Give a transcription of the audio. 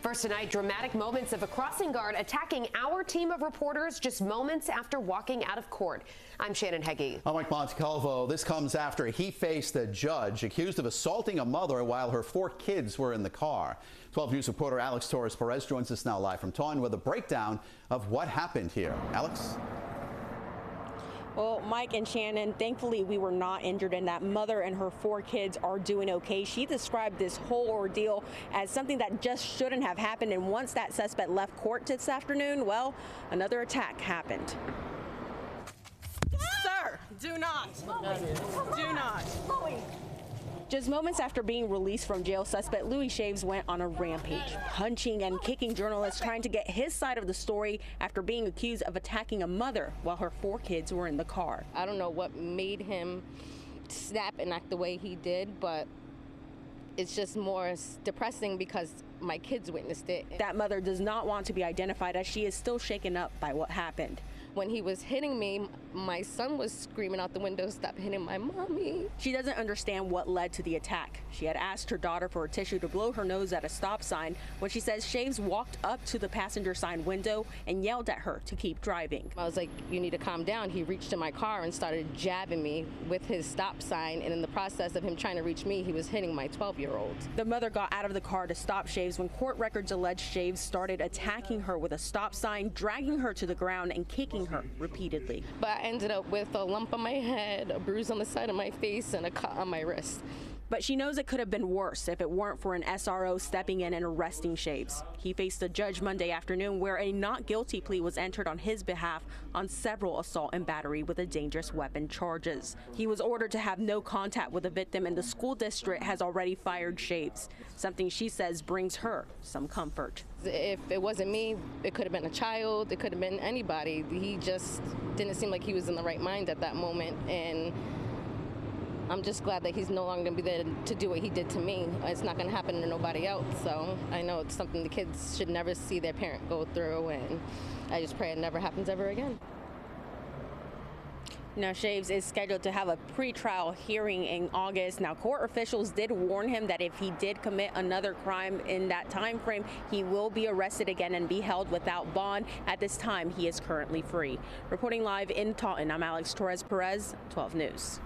First tonight, dramatic moments of a crossing guard attacking our team of reporters just moments after walking out of court. I'm Shannon Heggie. I'm Mike Montecalvo. This comes after he faced a judge accused of assaulting a mother while her 4 kids were in the car. 12 News reporter Alex Torres-Perez joins us now live from Taunton with a breakdown of what happened here. Alex? Well, Mike and Shannon, thankfully we were not injured, and that mother and her 4 kids are doing okay. She described this whole ordeal as something that just shouldn't have happened, and once that suspect left court this afternoon, well, another attack happened. Sir, do not. Do not. Just moments after being released from jail, suspect Louis Shaves went on a rampage, punching and kicking journalists trying to get his side of the story after being accused of attacking a mother while her 4 kids were in the car. I don't know what made him snap and act the way he did, but it's just more depressing because my kids witnessed it. That mother does not want to be identified as she is still shaken up by what happened. When he was hitting me, my son was screaming out the window, "Stop hitting my mommy." She doesn't understand what led to the attack. She had asked her daughter for a tissue to blow her nose at a stop sign when she says Shaves walked up to the passenger side window and yelled at her to keep driving. I was like, "You need to calm down." He reached in my car and started jabbing me with his stop sign, and in the process of him trying to reach me, he was hitting my 12-year-old. The mother got out of the car to stop Shaves when court records allege Shaves started attacking her with a stop sign, dragging her to the ground and kicking her repeatedly. But I ended up with a lump on my head, a bruise on the side of my face, and a cut on my wrist. But she knows it could have been worse if it weren't for an SRO stepping in and arresting Shaves. He faced a judge Monday afternoon where a not guilty plea was entered on his behalf on several assault and battery with a dangerous weapon charges. He was ordered to have no contact with the victim, and the school district has already fired Shaves, something she says brings her some comfort. If it wasn't me, it could have been a child, it could have been anybody. He just didn't seem like he was in the right mind at that moment, and I'm just glad that he's no longer going to be there to do what he did to me. It's not going to happen to nobody else, so I know it's something the kids should never see their parent go through, and I just pray it never happens ever again. Now, Shaves is scheduled to have a pretrial hearing in August. Now, court officials did warn him that if he did commit another crime in that time frame, he will be arrested again and be held without bond. At this time, he is currently free. Reporting live in Taunton, I'm Alex Torres-Perez, 12 News.